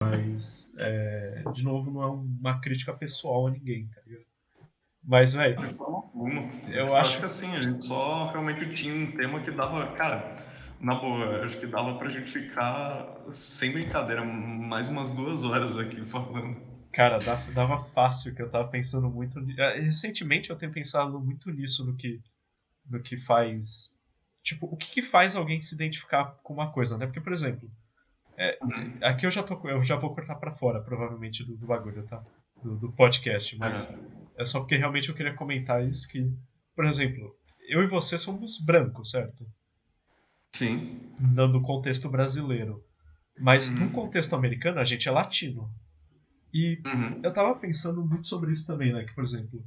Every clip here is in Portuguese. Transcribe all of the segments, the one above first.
Mas, de novo, não é uma crítica pessoal a ninguém, tá ligado? Mas, velho, De forma alguma. eu Tipo, acho acho. que assim, a gente só realmente tinha um tema que dava. Cara, na boa, acho que dava pra gente ficar, sem brincadeira, mais umas 2 horas aqui falando. Cara, dava fácil que eu tava pensando muito. Recentemente eu tenho pensado muito nisso no que faz. Tipo, o que faz alguém se identificar com uma coisa, né? Porque, por exemplo, aqui eu já vou cortar pra fora, provavelmente, do bagulho, tá? Do podcast, mas Aham. é só porque realmente eu queria comentar isso que, por exemplo, eu e você somos brancos, certo? Sim. No contexto brasileiro. Mas no Uhum. contexto americano, a gente é latino. E eu Uhum. tava pensando muito sobre isso também, né? Que, por exemplo,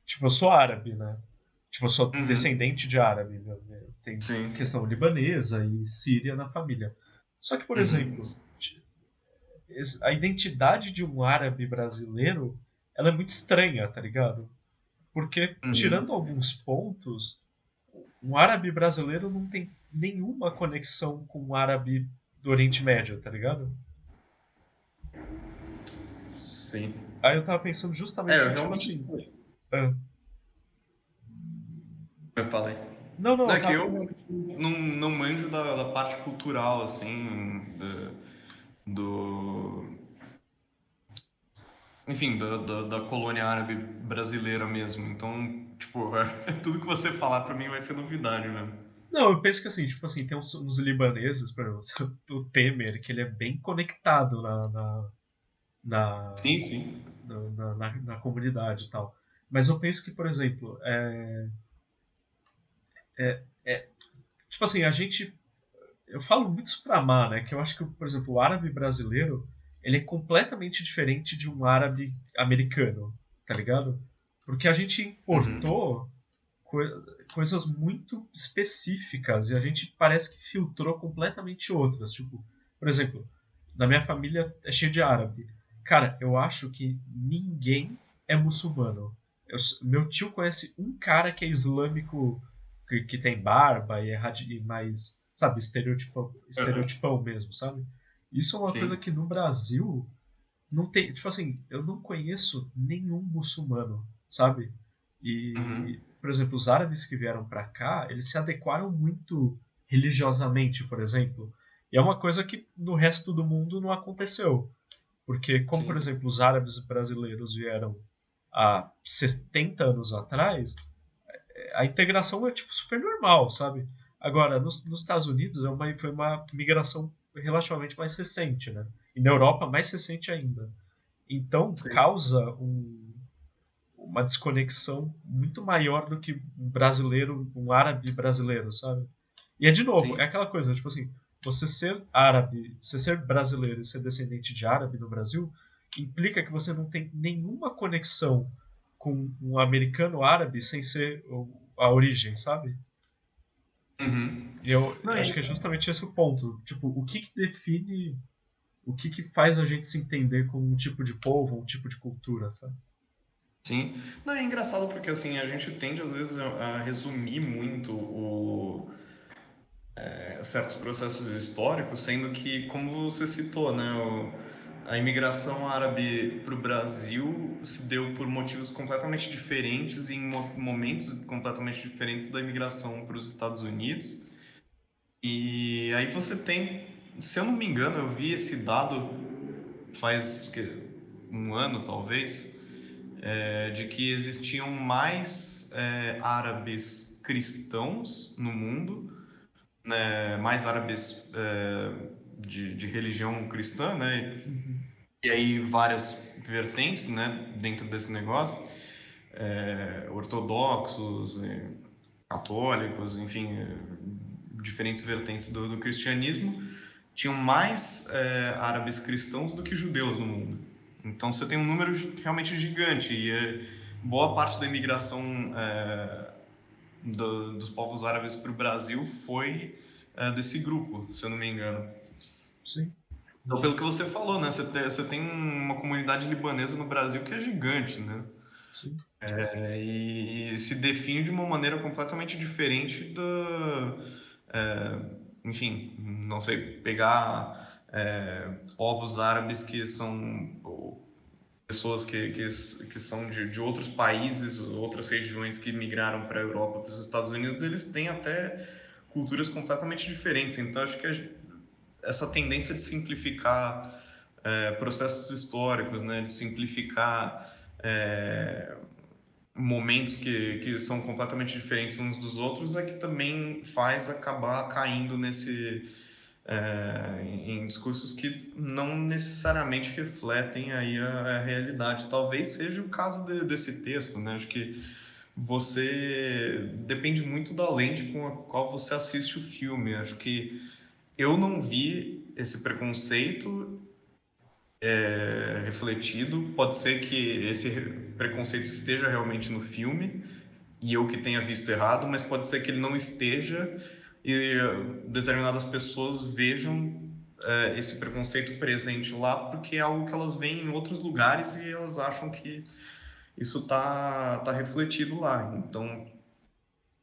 tipo, eu sou árabe, né? Tipo, eu sou Uhum. descendente de árabe. Tem Sim. questão libanesa e síria na família. Só que, por Uhum. exemplo, a identidade de um árabe brasileiro, ela é muito estranha, tá ligado? Porque, tirando Uhum. alguns pontos, um árabe brasileiro não tem nenhuma conexão com um árabe do Oriente Médio, tá ligado? Sim. Aí eu tava pensando É, justamente, eu tipo realmente. assim. ah, Eu falei. não, não, Não, eu é que tava. eu realmente não manjo da parte cultural, assim, do, enfim, da colônia árabe brasileira mesmo. Então, tipo, tudo que você falar pra mim vai ser novidade mesmo. Não, eu penso que assim, tipo assim, tem uns libaneses, por exemplo, o Temer, que ele é bem conectado na, Sim, sim. na comunidade e tal. Mas eu penso que, por exemplo, tipo assim, a gente. Eu falo muito isso pra Má, né? Que eu acho que, por exemplo, o árabe brasileiro, ele é completamente diferente de um árabe americano, tá ligado? Porque a gente Uhum. importou coisas muito específicas e a gente parece que filtrou completamente outras. Tipo, por exemplo, na minha família é cheio de árabe. Cara, eu acho que ninguém é muçulmano. Meu tio conhece um cara que é islâmico, que tem barba e e mais, sabe, Uhum. estereotipão mesmo, sabe? Isso é uma coisa Sim. que no Brasil não tem. Tipo assim, eu não conheço nenhum muçulmano, sabe? E, Uhum. por exemplo, os árabes que vieram para cá, eles se adequaram muito religiosamente, por exemplo. E é uma coisa que no resto do mundo não aconteceu. Porque, como, por Sim. exemplo, os árabes brasileiros vieram há 70 anos atrás, a integração é tipo super normal, sabe? Agora, nos Estados Unidos foi uma migração relativamente mais recente, né? E na Europa, mais recente ainda. Então, Sim. causa uma desconexão muito maior do que um brasileiro, um árabe brasileiro, sabe? E é de novo, é Sim. aquela coisa, tipo assim, você ser árabe, você ser brasileiro e ser descendente de árabe no Brasil, implica que você não tem nenhuma conexão com um americano árabe sem ser a origem, sabe? Uhum. E eu Não, acho que é justamente esse o ponto. Tipo, o que define, o que faz a gente se entender como um tipo de povo, um tipo de cultura, sabe? sim. Não, é engraçado porque assim, a gente tende às vezes a resumir muito certos processos históricos, sendo que, como você citou, né, a imigração árabe para o Brasil se deu por motivos completamente diferentes e em momentos completamente diferentes da imigração para os Estados Unidos. E aí você tem, se eu não me engano, eu vi esse dado faz um ano talvez, de que existiam mais árabes cristãos no mundo, né, mais árabes de religião cristã, né? Uhum. E aí várias vertentes, né, dentro desse negócio, ortodoxos, católicos, enfim, diferentes vertentes do cristianismo, tinham mais árabes cristãos do que judeus no mundo. Então você tem um número realmente gigante e boa parte da imigração dos povos árabes para o Brasil foi desse grupo, se eu não me engano. Sim. Então, pelo que você falou, né? Você tem uma comunidade libanesa no Brasil que é gigante, né? Sim. E se define de uma maneira completamente diferente da. Enfim, não sei, pegar. povos árabes que são pessoas que são de outros países, outras regiões que migraram para a Europa, para os Estados Unidos, eles têm até culturas completamente diferentes. Então, acho que essa tendência de simplificar processos históricos, né, de simplificar momentos que são completamente diferentes uns dos outros, é que também faz acabar caindo em discursos que não necessariamente refletem aí a realidade. Talvez seja o caso desse texto, né? Acho que você depende muito da lente com a qual você assiste o filme. Acho que eu não vi esse preconceito refletido. Pode ser que esse preconceito esteja realmente no filme e eu que tenha visto errado, mas pode ser que ele não esteja e determinadas pessoas vejam esse preconceito presente lá porque é algo que elas veem em outros lugares e elas acham que isso tá refletido lá. Então,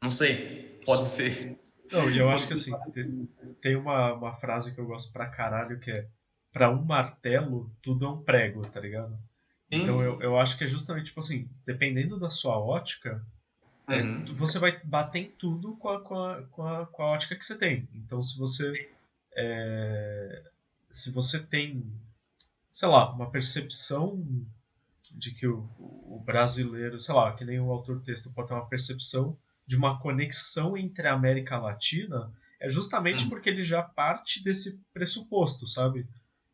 não sei, pode Sim. ser. Não, e eu Pode acho que ser. assim, tem uma frase que eu gosto pra caralho que é: pra um martelo, tudo é um prego, tá ligado? Então Sim. eu acho que é justamente, tipo assim, dependendo da sua ótica, Uhum. você vai bater em tudo com a ótica que você tem. Então se você tem, sei lá, uma percepção de que o brasileiro, sei lá, que nem o autor do texto pode ter uma percepção de uma conexão entre a América Latina, é justamente Uhum. porque ele já parte desse pressuposto, sabe?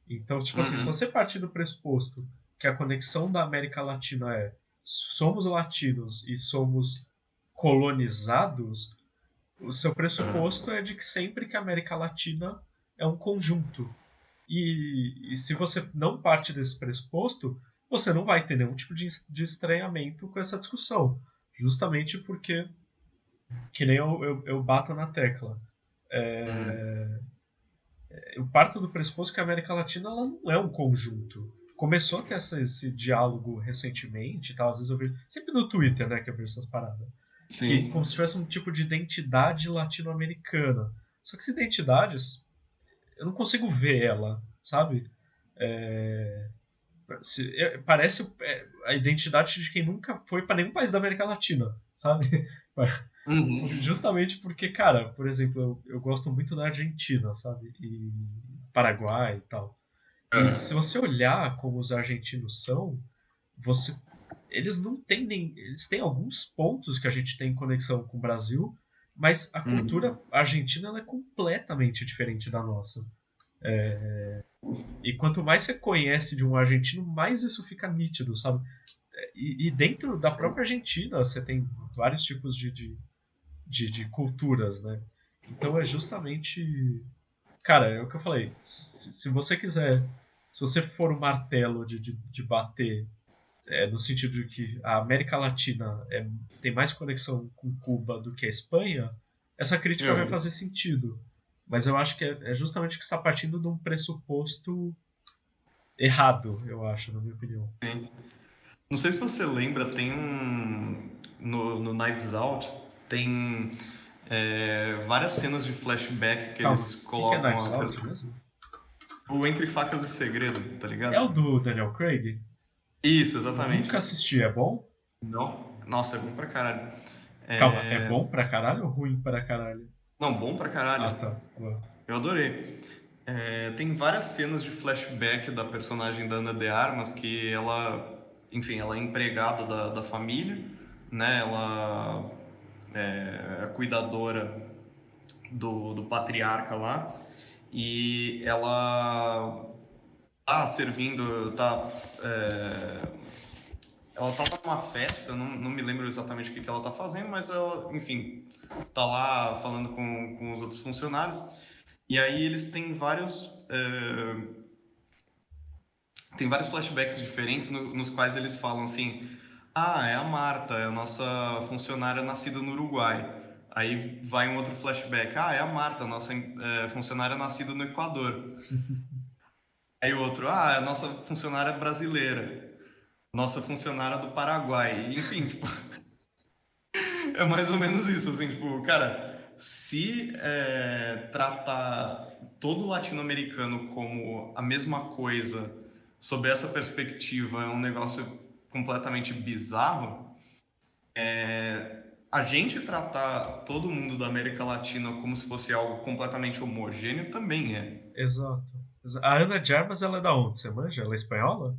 Então, tipo assim, se Uhum. você partir do pressuposto que a conexão da América Latina é somos latinos e somos colonizados, o seu pressuposto é de que sempre que a América Latina é um conjunto. E se você não parte desse pressuposto, você não vai ter nenhum tipo de estranhamento com essa discussão. Justamente porque, que nem eu bato na tecla. Uhum. Eu parto do pressuposto que a América Latina ela não é um conjunto. Começou a ter esse diálogo recentemente, tá? Às vezes eu vejo, sempre no Twitter, né, que eu vejo essas paradas, que como se Sim. tivesse um tipo de identidade latino-americana. Só que essa identidade, eu não consigo ver ela, sabe? Parece a identidade de quem nunca foi para nenhum país da América Latina, sabe? Uhum. Justamente porque, cara, por exemplo, eu gosto muito da Argentina, sabe? E Paraguai e tal. E se Uhum. você olhar como os argentinos são, você eles não têm nem eles têm alguns pontos que a gente tem em conexão com o Brasil, mas a cultura Uhum. argentina ela é completamente diferente da nossa. E quanto mais você conhece de um argentino, mais isso fica nítido, sabe? E dentro da própria Argentina você tem vários tipos de culturas, né? Então é justamente. Cara, é o que eu falei. Se você quiser. Se você for o martelo de bater no sentido de que a América Latina tem mais conexão com Cuba do que a Espanha, essa crítica vai Uhum. fazer sentido. Mas eu acho que é justamente que está partindo de um pressuposto errado, eu acho, na minha opinião. Não sei se você lembra, tem no Knives Out, tem várias cenas de flashback que Calma, eles o que é colocam Knives Out mesmo? o Entre Facas e Segredo, tá É o ligado? do Daniel Craig? Isso, exatamente. Nunca assisti, é bom? Não? Nossa, é bom pra caralho. Calma, é É... bom pra caralho ou ruim pra caralho? Não, bom pra caralho. Ah, tá. Boa. Eu adorei. Tem várias cenas de flashback da personagem da Ana de Armas que ela, enfim, ela é empregada da família, né? Ela é a cuidadora do patriarca lá e ela tá servindo, ela tá numa festa, não me lembro exatamente o que ela tá fazendo, mas ela, enfim, tá lá falando com os outros funcionários e aí eles têm tem vários flashbacks diferentes nos quais eles falam assim: ah, é a Marta, é a nossa funcionária nascida no Uruguai. Aí vai um outro flashback: ah, é a Marta, a nossa funcionária nascida no Equador. Aí outro: ah, é a nossa funcionária brasileira, nossa funcionária do Paraguai. Enfim, tipo, é mais ou menos isso, assim, tipo, cara. se tratar todo latino-americano como a mesma coisa, sob essa perspectiva, é um negócio completamente bizarro, a gente tratar todo mundo da América Latina como se fosse algo completamente homogêneo também é. Exato. A Ana de Armas, ela é da onde? Você manja? Ela é espanhola?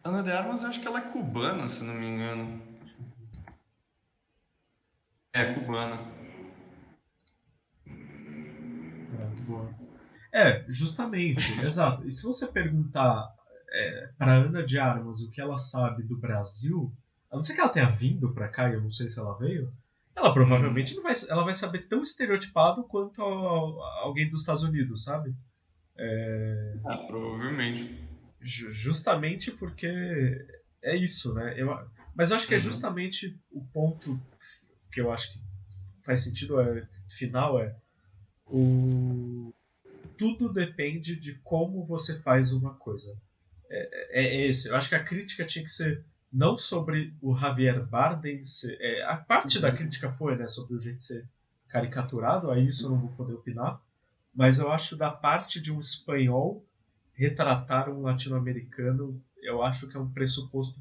Ana de Armas, eu acho que ela é cubana, se não me engano. Deixa eu ver. É, cubana. Boa. Justamente, exato. E se você perguntar para Ana de Armas o que ela sabe do Brasil, a não ser que ela tenha vindo para cá, e eu não sei se ela veio, ela provavelmente não vai, ela vai saber tão estereotipado quanto alguém dos Estados Unidos, sabe? Ah, provavelmente. Justamente porque é isso, né? Mas eu acho que é Uhum. justamente o ponto que eu acho que faz sentido final o tudo depende de como você faz uma coisa. É esse. Eu acho que a crítica tinha que ser não sobre o Javier Bardem a parte da crítica foi, né, sobre o jeito de ser caricaturado, a isso eu não vou poder opinar, mas eu acho da parte de um espanhol retratar um latino-americano, eu acho que é um pressuposto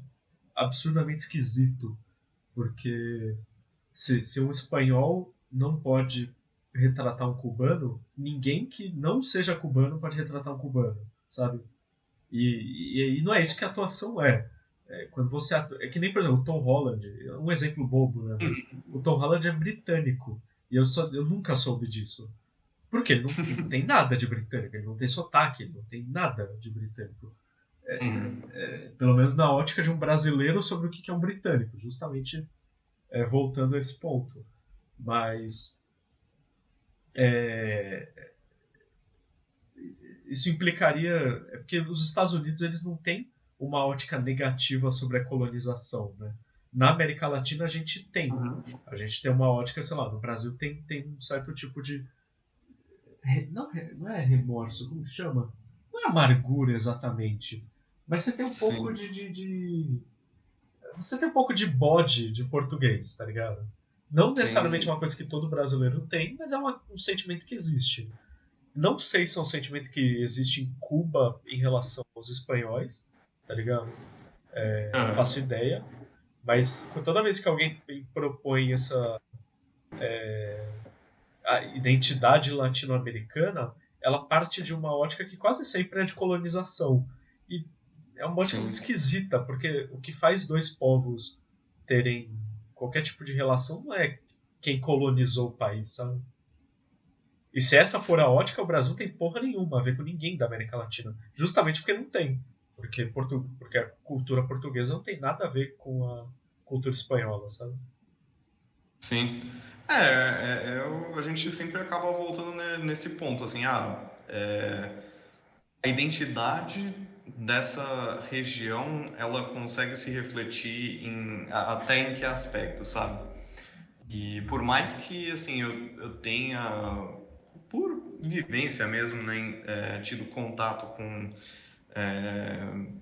absurdamente esquisito, porque se um espanhol não pode retratar um cubano, ninguém que não seja cubano pode retratar um cubano, sabe? E não é isso que a atuação é. Quando você é que nem, por exemplo, o Tom Holland, um exemplo bobo, né? Mas o Tom Holland é britânico. E eu nunca soube disso. Porque ele não tem nada de britânico, ele não tem sotaque, ele não tem nada de britânico. Uhum. Pelo menos na ótica de um brasileiro sobre o que é um britânico, justamente voltando a esse ponto. Mas é, isso implicaria. É porque os Estados Unidos eles não têm uma ótica negativa sobre a colonização. Né? Na América Latina a gente tem. Uhum. A gente tem uma ótica, sei lá, no Brasil tem um certo tipo de. Não é remorso, como chama? Não é amargura exatamente. Mas você tem um pouco Sim, você tem um pouco de bode de português, tá ligado? Não sim, necessariamente sim. uma coisa que todo brasileiro tem, mas é um sentimento que existe. Não sei se é um sentimento que existe em Cuba em relação aos espanhóis, tá ligado? Não faço Uhum. ideia. Mas toda vez que alguém propõe essa a identidade latino-americana, ela parte de uma ótica que quase sempre é de colonização. E é uma ótica muito Sim. esquisita, porque o que faz dois povos terem qualquer tipo de relação não é quem colonizou o país, sabe? E se essa for a ótica, o Brasil não tem porra nenhuma a ver com ninguém da América Latina. Justamente porque não tem. Porque a cultura portuguesa não tem nada a ver com a cultura espanhola, sabe? Sim. A gente sempre acaba voltando nesse ponto, assim, a identidade dessa região, ela consegue se refletir até em que aspecto, sabe? E por mais que, assim, eu tenha, por vivência mesmo, né, tido contato com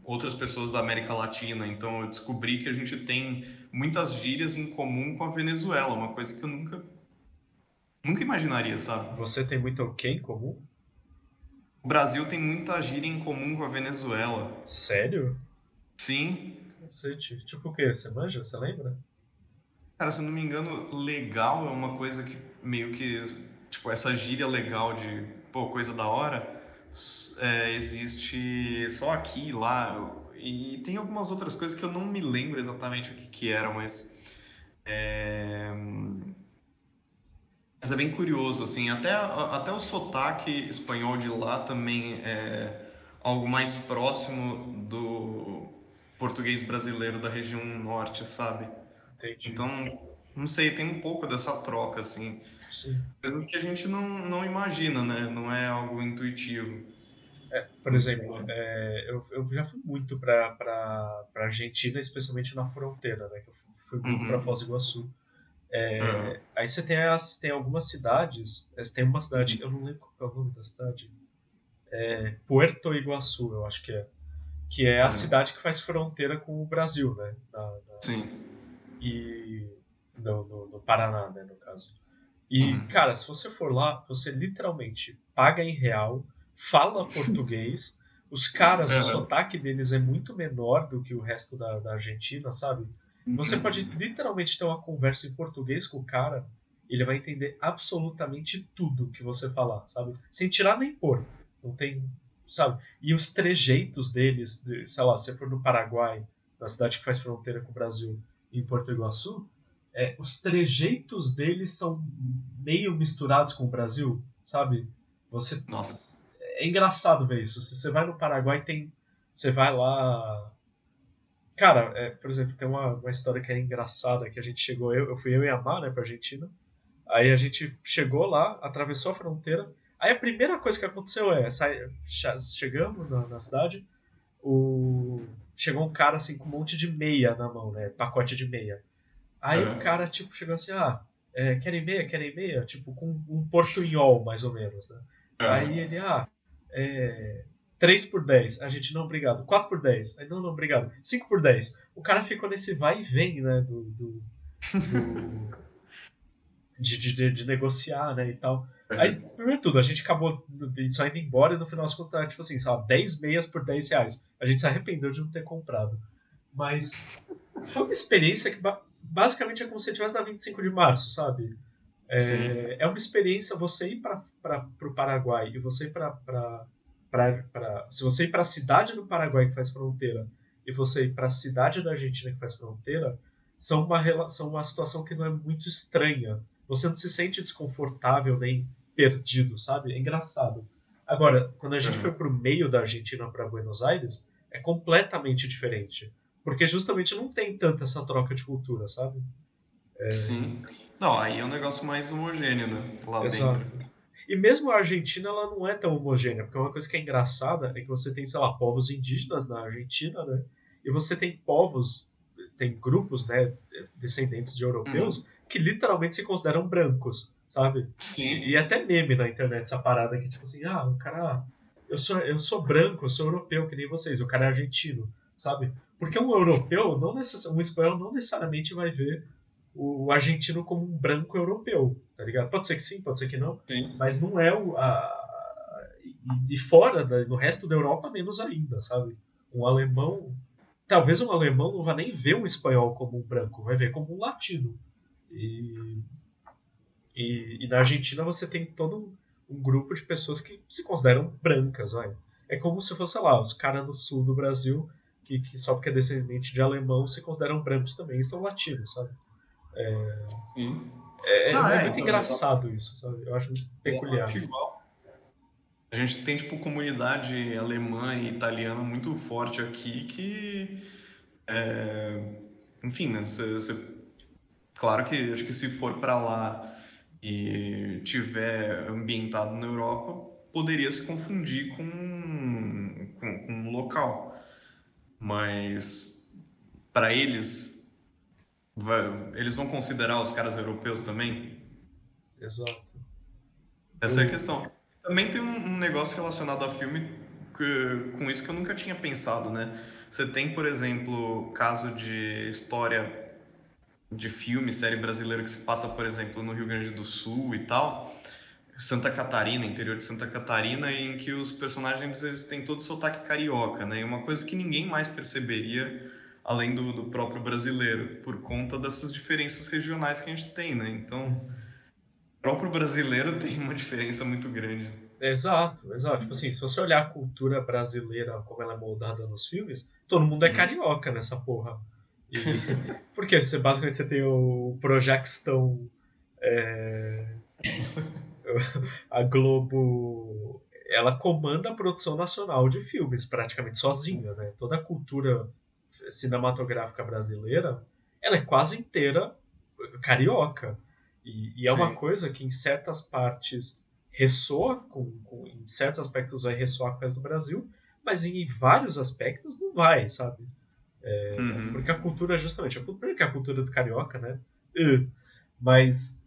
outras pessoas da América Latina, então eu descobri que a gente tem muitas gírias em comum com a Venezuela, uma coisa que eu nunca imaginaria, sabe? Você tem muito o que em comum? O Brasil tem muita gíria em comum com a Venezuela. Sério? Sim, Cacete. Tipo o quê? Você manja? Você lembra? cara, se eu não me engano, legal é uma coisa que meio que, tipo, essa gíria legal de, pô, coisa da hora, existe só aqui e lá. E tem algumas outras coisas que eu não me lembro exatamente o que que eram, é, mas é bem curioso, assim, até o sotaque espanhol de lá também é algo mais próximo do português brasileiro da região norte, sabe? Entendi. Então, não sei, tem um pouco dessa troca, assim. Sim. Coisas que a gente não imagina, né? Não é algo intuitivo. Por exemplo, eu já fui muito pra Argentina, especialmente na fronteira, né? Que eu fui muito pra Foz do Uhum. Iguaçu. Uhum. Aí você tem algumas cidades. Tem uma cidade, eu não lembro qual é o nome da cidade. Puerto Iguaçu, eu acho que é. Que é a Uhum. cidade que faz fronteira com o Brasil, né? Sim. E no Paraná, né, no caso. E, Uhum. cara, se você for lá, você literalmente paga em real, fala português, os caras, o Aham. sotaque deles é muito menor do que o resto da Argentina, sabe? Você pode Uhum. literalmente ter uma conversa em português com o cara, ele vai entender absolutamente tudo que você falar, sabe? Sem tirar nem pôr. Não tem, sabe? E os trejeitos deles, sei lá, se você for no Paraguai, na cidade que faz fronteira com o Brasil, em Porto Iguaçu, os trejeitos deles são meio misturados com o Brasil, sabe? Você Nossa. é engraçado ver isso. Se você vai no Paraguai, tem, você vai lá, cara, por exemplo, tem uma história que é engraçada que a gente chegou, eu fui eu e a Mar, né, pra Argentina. Aí a gente chegou lá, atravessou a fronteira. Aí a primeira coisa que aconteceu chegamos na cidade, chegou um cara assim com um monte de meia na mão, né, pacote de meia. Aí o Aham. cara, tipo, chegou assim, querem meia, querem meia? Tipo, com um portunhol, mais ou menos, né? Aí Aham. ele, 3 por 10. A gente, não, obrigado. 4 por 10. Aí, não, não, obrigado. 5 por 10. O cara ficou nesse vai e vem, né, do de negociar, né, e tal. Aí, Aham. primeiro de tudo, a gente acabou só indo embora e no final das contas, era, tipo assim, sei lá, 10 meias por 10 reais. A gente se arrependeu de não ter comprado. Mas foi uma experiência que basicamente é como se você estivesse na 25 de março, sabe? Sim. É uma experiência você ir para o Paraguai e você ir se você ir para a cidade do Paraguai que faz fronteira e você ir para a cidade da Argentina que faz fronteira são uma situação que não é muito estranha. Você não se sente desconfortável nem perdido, sabe? É engraçado. Agora, quando a gente foi Aham. para o meio da Argentina para Buenos Aires, é completamente diferente. Porque justamente não tem tanta essa troca de cultura, sabe? Sim. Não, aí é um negócio mais homogêneo, né? Lá dentro. Exato. E mesmo a Argentina, ela não é tão homogênea, porque uma coisa que é engraçada é que você tem, sei lá, povos indígenas na Argentina, né? E você tem povos, tem grupos, né, descendentes de europeus, Uhum. que literalmente se consideram brancos, sabe? E Sim. até meme na internet essa parada que, tipo assim, o cara, eu sou branco, eu sou europeu, que nem vocês, o cara é argentino, sabe? Porque um europeu, um espanhol não necessariamente vai ver o argentino como um branco europeu, tá ligado? Pode ser que sim, pode ser que não, Sim. mas não é e de fora, no resto da Europa, menos ainda, sabe? Um alemão, talvez um alemão não vá nem ver um espanhol como um branco, vai ver como um latino. E, e na Argentina você tem todo um grupo de pessoas que se consideram brancas, vai. É como se fosse, sei lá, os caras no sul do Brasil que só porque é descendente de alemão se consideram brancos também e são latinos, sabe? Sim. É, Não, é é, muito então, engraçado isso, sabe? Eu acho muito exatamente peculiar. igual. A gente tem, tipo, comunidade alemã e italiana muito forte aqui que, enfim, né? Claro que acho que se for para lá e tiver ambientado na Europa, poderia se confundir com um local. Mas para eles, eles vão considerar os caras europeus também? Exato. Essa é a Eu, questão. Também tem um negócio relacionado a filme com isso que eu nunca tinha pensado, né? Você tem, por exemplo, caso de história de filme, série brasileira que se passa, por exemplo, no Rio Grande do Sul e tal, Santa Catarina, interior de Santa Catarina, em que os personagens eles têm todo o sotaque carioca, né? E uma coisa que ninguém mais perceberia além do próprio brasileiro, por conta dessas diferenças regionais que a gente tem, né? Então, o próprio brasileiro tem uma diferença muito grande. exato, exato. Tipo assim, se você olhar a cultura brasileira como ela é moldada nos filmes, todo mundo é Uhum. carioca nessa porra. E porque basicamente você tem o Projackstão, é, a Globo, ela comanda a produção nacional de filmes praticamente sozinha, né? Toda a cultura cinematográfica brasileira, ela é quase inteira carioca. E é uma Sim. coisa que em certas partes ressoa em certos aspectos vai ressoar com o resto do Brasil, mas em vários aspectos não vai, sabe? Porque Uhum. a cultura, justamente, primeiro que a cultura do carioca, né? Uh, Mas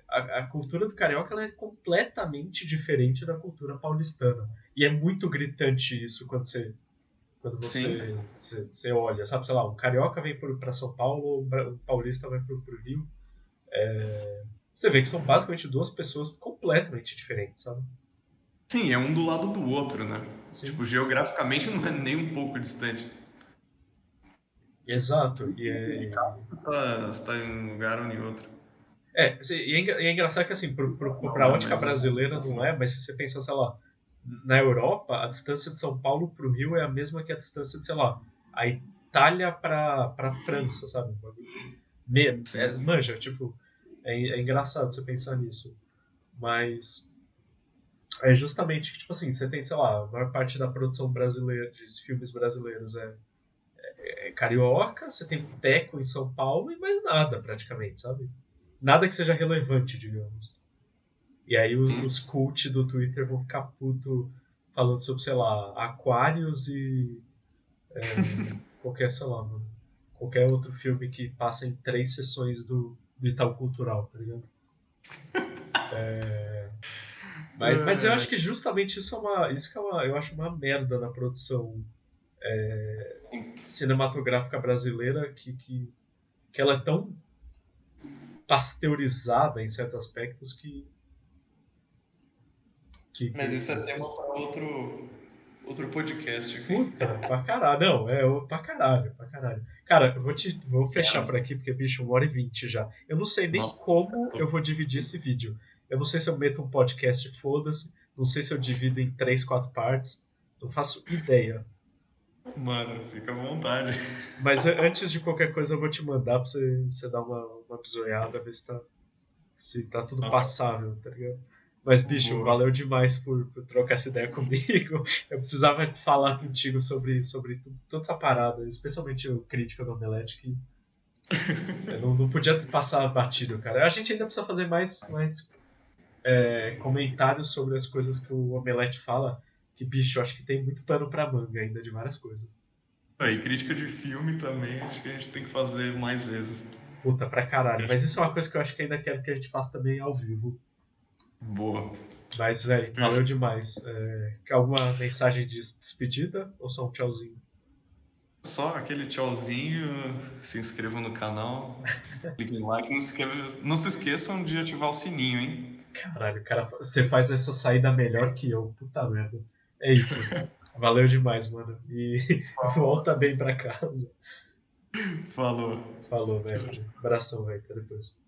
a cultura do carioca ela é completamente diferente da cultura paulistana. E é muito gritante isso quando Sim. você olha, sabe? Sei lá, um carioca vem para São Paulo, um paulista vai para o Rio. você vê que são basicamente duas pessoas completamente diferentes, sabe? Sim, é um do lado do outro, né? Sim, Tipo, geograficamente não é nem um pouco distante. exato. Você tá em um lugar ou em outro. Assim, e é engraçado que, assim, Não, pra né? ótica Mas brasileira não é, mas se você pensar, sei lá, na Europa, a distância de São Paulo pro Rio é a mesma que a distância de, sei lá, a Itália pra França, sabe? sim. Manja, tipo, é engraçado você pensar nisso. Mas é justamente que, tipo assim, você tem, sei lá, a maior parte da produção brasileira, de filmes brasileiros é carioca, você tem Teco em São Paulo e mais nada, praticamente, sabe? Nada que seja relevante, digamos. E aí os Sim. cult do Twitter vão ficar puto falando sobre, sei lá, Aquários e qualquer, sei lá, mano, qualquer outro filme que passa em 3 sessões do Itaú Cultural, tá ligado? Mas eu acho É, que justamente isso que eu acho uma merda na produção cinematográfica brasileira, que ela é tão pasteurizada em certos aspectos mas isso é que tema para outro podcast aqui. puta, pra caralho. Não, pra caralho, pra caralho. Cara, vou fechar por aqui, porque, bicho, 1h20 já. Eu não sei nem Nossa, como eu tô- vou dividir esse vídeo. Eu não sei se eu meto um podcast, foda-se. Não sei se eu divido em 3, 4 partes. Não faço ideia. mano, fica à vontade. Mas antes de qualquer coisa, eu vou te mandar pra você dar uma bisoiada, ver se tá tudo Nossa, passável, tá ligado? Mas, bicho, boa. valeu demais por trocar essa ideia comigo. Eu precisava falar contigo sobre toda essa parada, especialmente o crítica do Omelete, que eu não podia passar batido, cara. A gente ainda precisa fazer mais comentários sobre as coisas que o Omelete fala, que, bicho, eu acho que tem muito pano pra manga ainda de várias coisas. E crítica de filme também, acho que a gente tem que fazer mais vezes. Puta, pra caralho. Mas isso é uma coisa que eu acho que ainda quero que a gente faça também ao vivo. Boa. Mas, velho, valeu Fechou. demais. Quer alguma mensagem de despedida ou só um tchauzinho? Só aquele tchauzinho, se inscrevam no canal, cliquem no like, não se esqueçam de ativar o sininho, hein? Caralho, cara, você faz essa saída melhor que eu. Puta merda. É isso. Valeu demais, mano. E volta bem pra casa. Falou. Falou, mestre. Abração, velho. Até depois.